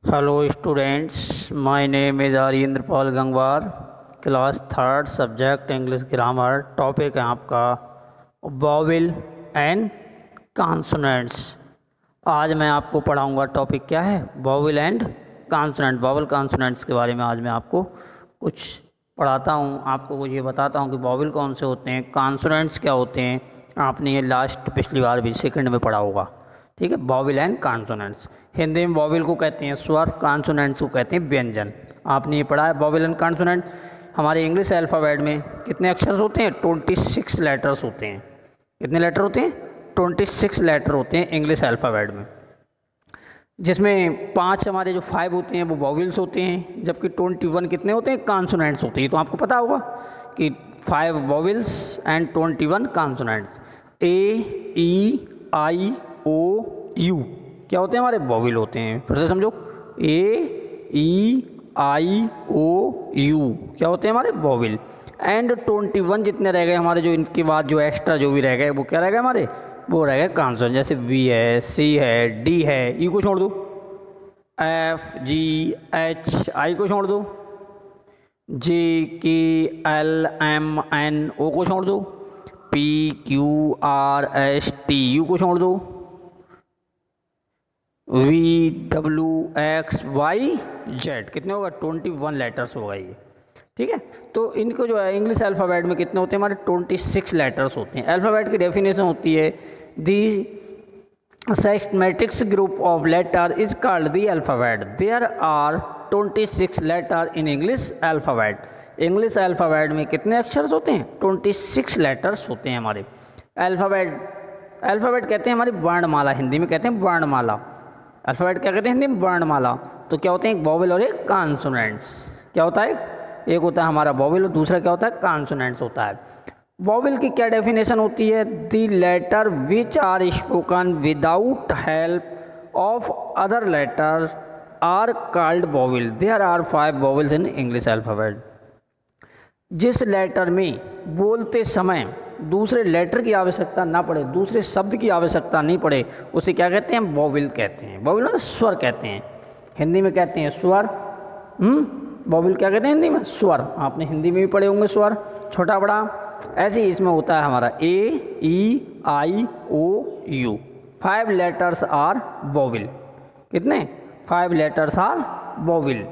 Hello students, my name is Aryendra Pal Gangwar. Class third, subject English grammar. Topic है आपका vowel and consonants. आज मैं आपको पढ़ाऊंगा टॉपिक क्या है, vowel and consonant. Vowel consonants के बारे में आज मैं आपको कुछ पढ़ाता हूँ, आपको कुछ ये बताता हूँ कि वॉवेल कौन से होते हैं, कॉन्सोनेंट्स क्या होते हैं। आपने ये पिछली बार भी सेकंड में पढ़ा होगा। ठीक है, वॉवेल एंड कॉन्सोनेंट्स। हिंदी में वॉवेल को कहते हैं स्वर, कॉन्सोनेंट्स को कहते हैं व्यंजन। आपने ये पढ़ा है वॉवेल एंड कॉन्सोनेंट। हमारे इंग्लिश अल्फ़ाबेट में कितने अक्षर होते हैं? 26 लेटर्स होते हैं। कितने लेटर होते हैं? 26 लेटर होते हैं इंग्लिश अल्फ़ाबेट में, जिसमें 5 हमारे जो 5 होते हैं वो वॉवेल्स होते हैं, जबकि 21 कितने होते हैं? कॉन्सोनेंट्स होते हैं। तो आपको पता होगा कि 5 vowels and 21 consonants. A, E, I, O, U क्या होते हैं? हमारे वॉवेल होते हैं। फिर से समझो, ए, ई, आई, ओ, यू क्या होते हैं? हमारे वॉवेल। एंड 21 जितने रह गए हमारे, जो इनके बाद जो एक्स्ट्रा जो भी रह गए वो क्या रह गए हमारे? वो रह गए कॉन्सोनेंट। जैसे वी है, सी है, डी है, ई को छोड़ दो, एफ, जी, एच, आई को छोड़ दो, जे, के, एल, एम, एन, ओ को छोड़ दो, P, Q, R, S, T, U को छोड़ दो, V, W, X, Y, Z. कितने होगा? 21 लेटर्स होगा ये। ठीक है, तो इनको जो है इंग्लिश अल्फ़ाबेट में कितने होते हैं? हमारे 26 लेटर्स होते हैं। अल्फ़ाबेट की डेफिनेशन होती है, the systematics group of letter is called the alphabet. There are 26 letter in English alphabet. English alphabet में कितने अक्षर होते हैं? 26 लेटर्स होते हैं हमारे। अल्फ़ाबेट कहते हैं हमारी वर्णमाला, हिंदी में कहते हैं वर्णमाला। अल्फ़ाबेट क्या कहते हैं हिंदी में? वर्णमाला। तो क्या होते हैं? एक वॉवेल और एक कॉन्सोनेंट्स। क्या होता है? एक होता है हमारा वॉवेल और दूसरा क्या होता है? कॉन्सोनेंट्स होता है। वॉवेल की क्या डेफिनेशन होती है? The letter which are spoken without help of other letter are called vowel. There are 5 vowels in English alphabet. जिस लेटर में बोलते समय दूसरे लेटर की आवश्यकता ना पड़े, दूसरे शब्द की आवश्यकता नहीं पड़े, उसे क्या कहते हैं? वॉवेल कहते हैं। वॉवेल मतलब स्वर कहते हैं, हिंदी में कहते हैं स्वर। वॉवेल क्या कहते हैं हिंदी में? स्वर। आपने हिंदी में भी पढ़े होंगे स्वर, छोटा बड़ा। ऐसे ही इसमें होता है हमारा A, E, I, O, U. 5 letters are vowel. कितने? 5 letters are vowel.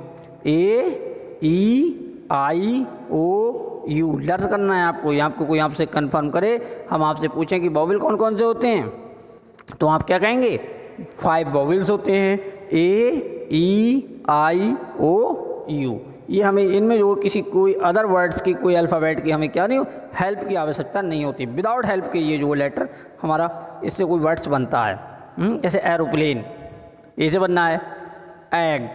A, E, I, O, U. Learn करना है आपको। यहाँ आपको कोई आपसे कंफर्म करे, हम आपसे पूछें कि वॉवेल कौन कौन से होते हैं, तो आप क्या कहेंगे? 5 वॉवेल्स होते हैं, ए, ई, आई, ओ, यू। ये हमें इनमें जो किसी कोई अदर वर्ड्स की, कोई अल्फ़ाबेट की हमें क्या नहीं, हेल्प की आवश्यकता नहीं होती। विदाउट हेल्प के ये जो लेटर हमारा, इससे कोई वर्ड्स बनता है। जैसे एरोप्लेन, ये से बनना है। एग,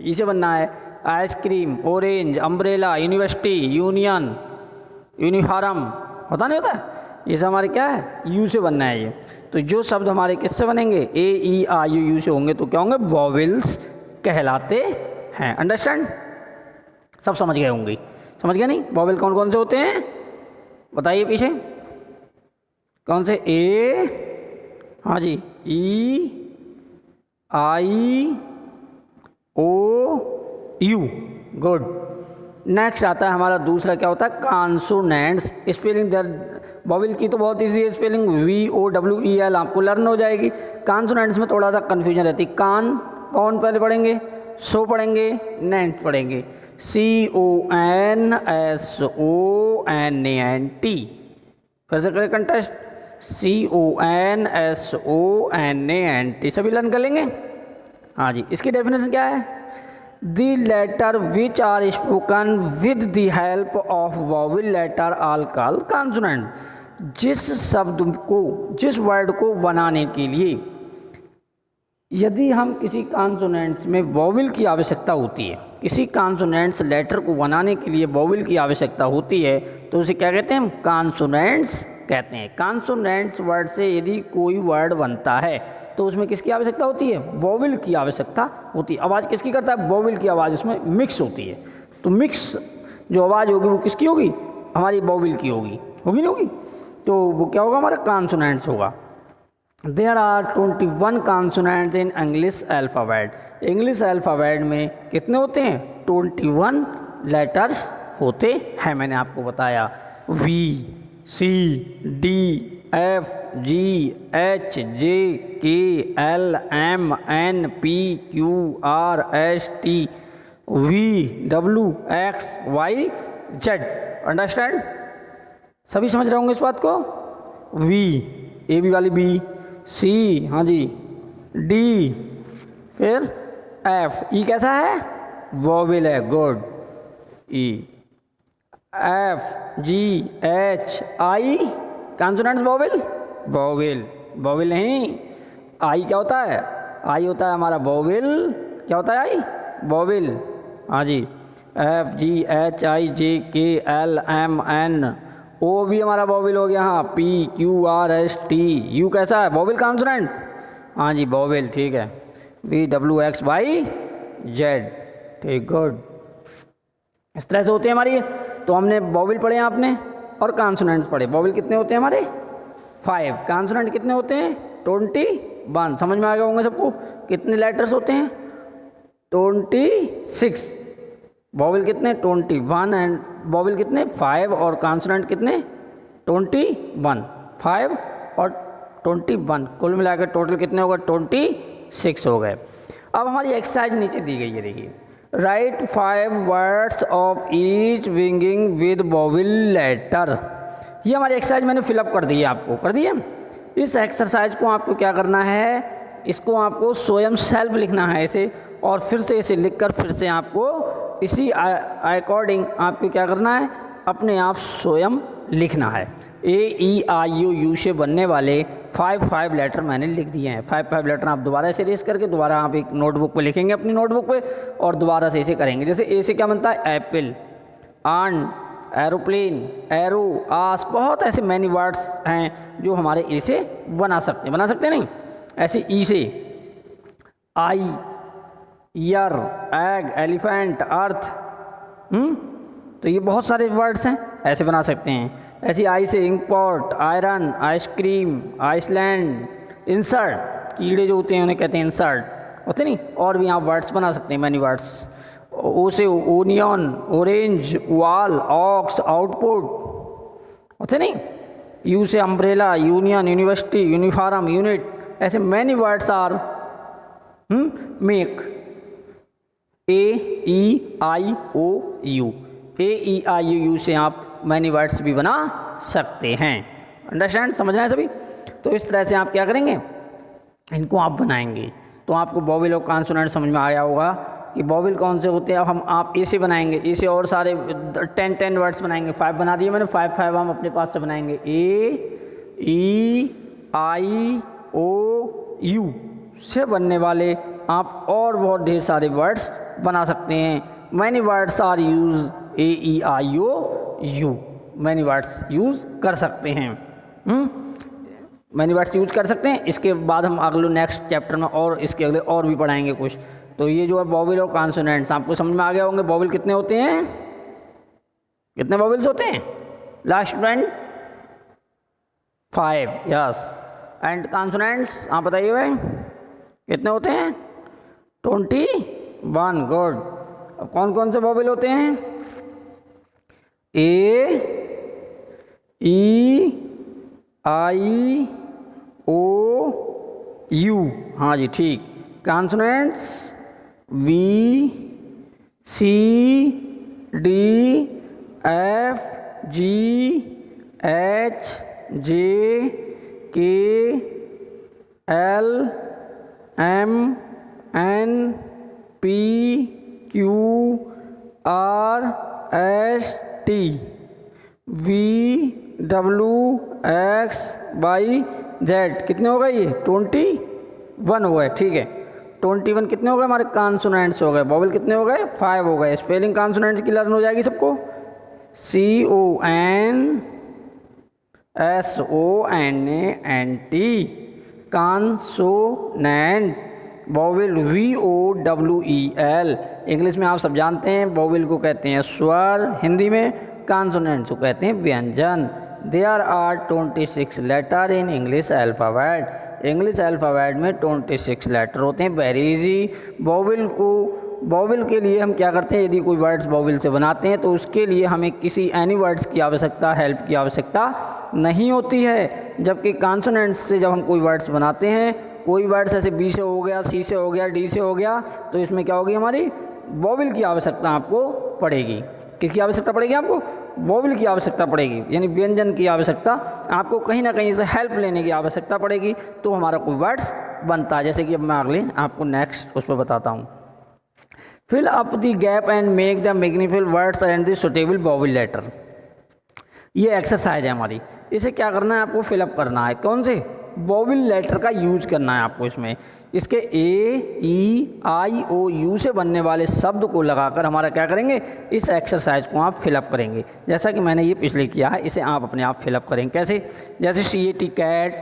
इसे बनना है। Ice cream, orange, umbrella, university, union, uniform, होता नहीं होता? ये सब हमारे क्या है? यू से बनना है ये। तो जो शब्द हमारे किससे बनेंगे? ए, ई, आई, यू से होंगे, तो क्या होंगे? वॉवेल्स कहलाते हैं। अंडरस्टैंड? सब समझ गए होंगे? समझ गए नहीं? वॉवेल कौन कौन से होते हैं बताइए पीछे। कौन से? ए, हाँ जी, ई, I, O, you. Good. Next आता है हमारा दूसरा, क्या होता है? कॉन्सोनेंट्स। स्पेलिंग दर वॉवेल की तो बहुत इजी है spelling, V, O, W, E, L, आपको लर्न हो जाएगी। कॉन्सोनेंट्स में थोड़ा सा कन्फ्यूजन रहती है। कौन पहले पढ़ेंगे? सो पढ़ेंगे, नेंट पढ़ेंगे। C, O, N, S, O, N, A, N, T। फिर से करें contest. C, O, N, S, O, N, A, N, T। सभी लर्न कर लेंगे? हाँ जी। इसकी डेफिनेशन क्या है? The letter which are spoken with the help of vowel letter all called consonant. जिस शब्द को, जिस वर्ड को बनाने के लिए यदि हम किसी कॉन्सोनेंट्स में वॉवेल की आवश्यकता होती है, किसी कॉन्सोनेंट्स लेटर को बनाने के लिए वॉवेल की आवश्यकता होती है, तो उसे क्या कहते हैं? कॉन्सोनेंट्स कहते हैं। कॉन्सोनेंट्स वर्ड से यदि कोई वर्ड बनता है तो उसमें किसकी आवश्यकता होती है? वॉवेल की आवश्यकता होती है। आवाज़ किसकी करता है? वॉवेल की आवाज़ उसमें मिक्स होती है। तो मिक्स जो आवाज़ होगी वो किसकी होगी? हमारी वॉवेल की होगी। होगी नहीं होगी? तो वो क्या होगा? हमारा कॉन्सोनेंट्स होगा। There are 21 consonants in English alphabet. English alphabet में कितने होते हैं? 21 लेटर्स होते हैं, मैंने आपको बताया। V, C, D, F, G, H, J, K, L, M, N, P, Q, R, S, T, V, W, X, Y, Z. Understand? सभी समझ रहे होंगे इस बात को। वी, ए बी वाली बी, सी, हाँ जी, डी, फिर एफ, ई कैसा है? वोवेल है, गुड। ई, एफ, जी, एच, आई, कॉन्सोनेंट्स वोवेल, वोवेल, वोवेल नहीं, आई क्या होता है? आई होता है हमारा वोवेल। क्या होता है आई? वोवेल, हाँ जी। एफ, जी, एच, आई, जे, के, एल, एम, एन, ओ भी हमारा वोवेल हो गया। हाँ, P, Q, R, S, T, U कैसा है? वोवेल कॉन्सोनेंट्स, हाँ जी, वोवेल, ठीक है। V, W, X, Y, Z, ठीक, गुड। इस तरह से होते हैं हमारी। तो हमने वोवेल पढ़े हैं आपने, और कॉन्सोनेंट्स पढ़े। वोवेल कितने होते हैं हमारे? 5। कॉन्सोनेंट कितने होते हैं? 21। समझ में आ गया होंगे सबको। कितने लेटर्स होते हैं? 26। वोवेल कितने? 21। एंड वोवेल कितने? 5। और कॉन्सोनेंट कितने? 21। 5 और 21, कुल मिलाकर टोटल कितने हो गए? 26 हो गए। अब हमारी एक्सरसाइज नीचे दी गई है, देखिए। Write 5 words of each beginning with vowel letter. ये हमारी एक्सरसाइज मैंने फिलअप कर दी है, आपको कर दी है। इस एक्सरसाइज को आपको क्या करना है? इसको आपको स्वयं सेल्फ लिखना है ऐसे, और फिर से इसे लिखकर फिर से आपको इसी अकॉर्डिंग आपको क्या करना है? अपने आप स्वयं लिखना है। ए, ई, आई, यू से बनने वाले 5 लेटर मैंने लिख दिए हैं। 5 लेटर आप दोबारा से रेस करके दोबारा आप एक नोटबुक पे लिखेंगे, अपनी नोटबुक पे, और दोबारा से इसे करेंगे। जैसे ए से क्या बनता है? एप्पल, आन, एरोप्लेन, एरो, आस, बहुत ऐसे मैनी वर्ड्स हैं जो हमारे ए से बना सकते नहीं। ऐसे ई से आई, ईयर, एग, एलिफेंट, अर्थ, तो ये बहुत सारे वर्ड्स हैं, ऐसे बना सकते हैं। ऐसे आई से inkpot, iron, ice cream, Iceland, insert, कीड़े जो होते हैं उन्हें कहते हैं इंसर्ट, होते नहीं। और भी आप वर्ड्स बना सकते हैं, मैनी वर्ड्स। ओ से onion, orange, wall, ox, output, होते नहीं। यू से umbrella, union, university, uniform, unit, ऐसे many words are make. A, E, I, O, U, A, E, I, U से आप मैनी वर्ड्स भी बना सकते हैं। अंडरस्टैंड? समझ रहे हैं सभी? तो इस तरह से आप क्या करेंगे? इनको आप बनाएंगे। तो आपको वोवेल और कॉन्सोनेंट समझ में आया होगा कि वोवेल कौन से होते हैं। अब हम आप ए से बनाएंगे, ए से और सारे 10 वर्ड्स बनाएंगे। 5 बना दिए मैंने, 5 हम अपने पास से बनाएंगे। ए, ई, आई, ओ, यू से बनने वाले आप और बहुत ढेर सारे वर्ड्स बना सकते हैं। Many words are use, A, E, I, O, U, many words use कर सकते हैं। मैनी वर्ड्स यूज कर सकते हैं। इसके बाद हम अगले नेक्स्ट चैप्टर में और इसके अगले और भी पढ़ाएंगे कुछ। तो ये जो है वोवेल और कॉन्सोनेंट्स आपको समझ में आ गया होंगे। वोवेल कितने होते हैं? कितने वोवेल्स होते हैं? Last friend 5, yes. And consonants आप बताइए भाई कितने होते हैं? 21, गुड। अब कौन कौन से वोवेल होते हैं? ए, ई, आई, ओ, यू, हाँ जी, ठीक। Consonants V, C, D, F, G, H, J, K, L, M, N, P, Q, R, S, T, V, W, X, Y, Z. कितने हो गए? ये 21 हो गए, ठीक है। 21 कितने हो गए? हमारे कॉन्सोनेंट्स हो गए। वोवेल कितने हो गए? 5 हो गए। स्पेलिंग कॉन्सोनेंट्स की लर्न हो जाएगी सबको। CONSONANT, consonants. Vowel VOWEL, English में आप सब जानते हैं वोवेल को कहते हैं स्वर, हिंदी में कॉन्सोनेंट्स को कहते हैं व्यंजन। There are 26 letter in English alphabet. English alphabet में 26 लेटर होते हैं। Very easy. वोवेल के लिए हम क्या करते हैं, यदि कोई वर्ड्स वोवेल से बनाते हैं तो उसके लिए हमें किसी एनी वर्ड्स की आवश्यकता, हेल्प की आवश्यकता नहीं होती है। जबकि कॉन्सोनेंट्स से जब हम कोई वर्ड्स बनाते हैं, कोई वर्ड्स ऐसे बी से हो गया, सी से हो गया, डी से हो गया, तो इसमें क्या होगी, हमारी वोवेल की आवश्यकता आपको पड़ेगी। किसकी आवश्यकता पड़ेगी आपको? वोवेल की आवश्यकता पड़ेगी, यानी व्यंजन की आवश्यकता आपको कहीं ना कहीं से हेल्प लेने की आवश्यकता पड़ेगी, तो हमारा कोई वर्ड्स बनता है। जैसे कि अब मैं अगले आपको नेक्स्ट उस पर बताता हूँ। Fill up the gap and make the meaningful words and the suitable vowel letter. ये एक्सरसाइज है हमारी। इसे क्या करना है, आपको फिलअप करना है। कौन से? वोवेल लेटर का यूज करना है आपको इसमें। इसके AEIOU से बनने वाले शब्द को लगाकर हमारा क्या करेंगे, इस एक्सरसाइज को आप फिलअप करेंगे। जैसा कि मैंने ये पिछले किया है, इसे आप अपने आप फिलअप करेंगे। कैसे? जैसे CAT cat,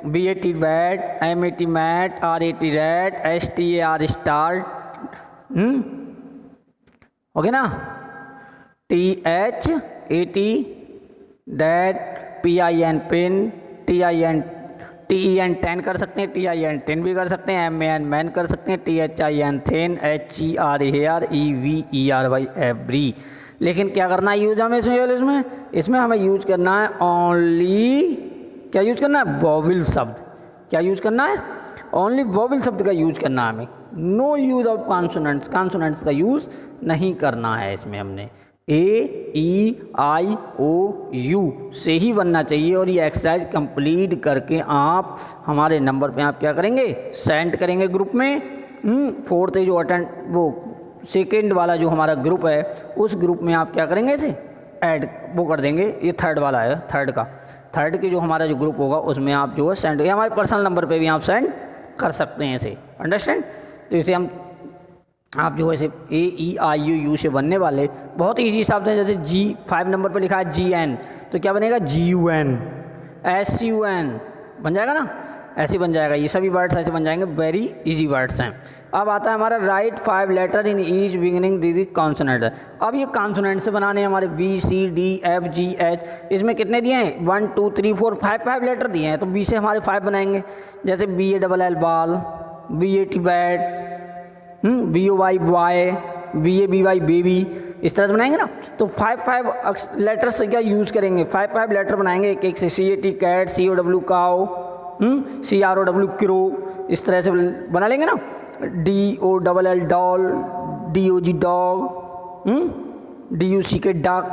BAT bat, MAT mat, RAT rat, STAR start, okay ना, THAT that, PIN pin, TEN 10 कर सकते हैं, TIN 10 भी कर सकते हैं, MAN मैन कर सकते हैं, THIN thin, HER hair, EVERY every. लेकिन क्या करना है यूज हमें इसमें हमें यूज करना है ओनली, क्या यूज करना है, वोवेल शब्द। क्या यूज करना है? ओनली वोवेल शब्द का यूज करना है हमें। No use of consonants, consonants का यूज नहीं करना है इसमें। हमने AEIOU से ही बनना चाहिए। और ये एक्सरसाइज कंप्लीट करके आप हमारे नंबर पे आप क्या करेंगे, सेंड करेंगे ग्रुप में। फोर्थ जो अटेंड वो सेकेंड वाला जो हमारा ग्रुप है, उस ग्रुप में आप क्या करेंगे, इसे ऐड वो कर देंगे। ये थर्ड वाला है, थर्ड के जो हमारा जो ग्रुप होगा उसमें आप जो है सेंड, या हमारे पर्सनल नंबर पे भी आप सेंड कर सकते हैं इसे। अंडरस्टैंड? तो इसे आप जो है इसे AEIOU से बनने वाले बहुत ईजी शब्द हैं। जैसे G5 नंबर पे लिखा है GN, तो क्या बनेगा, GUN, SUN बन जाएगा ना, ऐसे बन जाएगा। ये सभी वर्ड्स ऐसे बन जाएंगे, वेरी इजी वर्ड्स हैं। अब आता है हमारा write 5 letter in each beginning this consonant. अब ये कॉन्सोनेंट से बनाने हैं हमारे B C D F G H। इसमें कितने दिए हैं, 1 2 3 4 5 लेटर दिए हैं, तो B से हमारे 5 बनाएंगे। जैसे BALL बाल, BAT bat, BOY boy, BABY baby, इस तरह से बनाएंगे ना। तो 5 लेटर से क्या यूज करेंगे, 5 लेटर बनाएंगे एक एक से। CAT cat, COW cow, CROW crow, इस तरह से बना लेंगे ना। DOLL doll, DOG dog, DUCK duck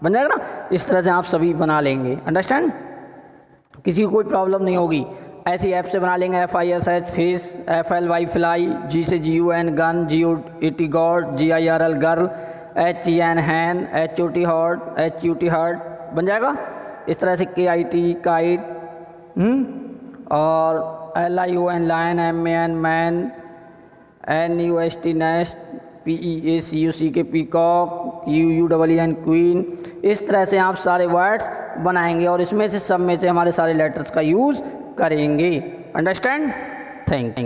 बन जाएगा ना। इस तरह से आप सभी बना लेंगे। अंडरस्टैंड? किसी को कोई प्रॉब्लम नहीं होगी। ऐसी ऐप से बना लेंगे, FISH fish, FLY fly, G से GUN gun, GOAT god, GIRL girl, HEN hen, HOT hot, HUT hurt बन जाएगा। इस तरह से KIT काइट, और LION lion, MAN man, NUST nest, PEACUCK peacock, QUEN queen. इस तरह से आप सारे वर्ड्स बनाएंगे और इसमें से सब में से हमारे सारे लेटर्स का यूज़ करेंगे। अंडरस्टैंड? Thank you.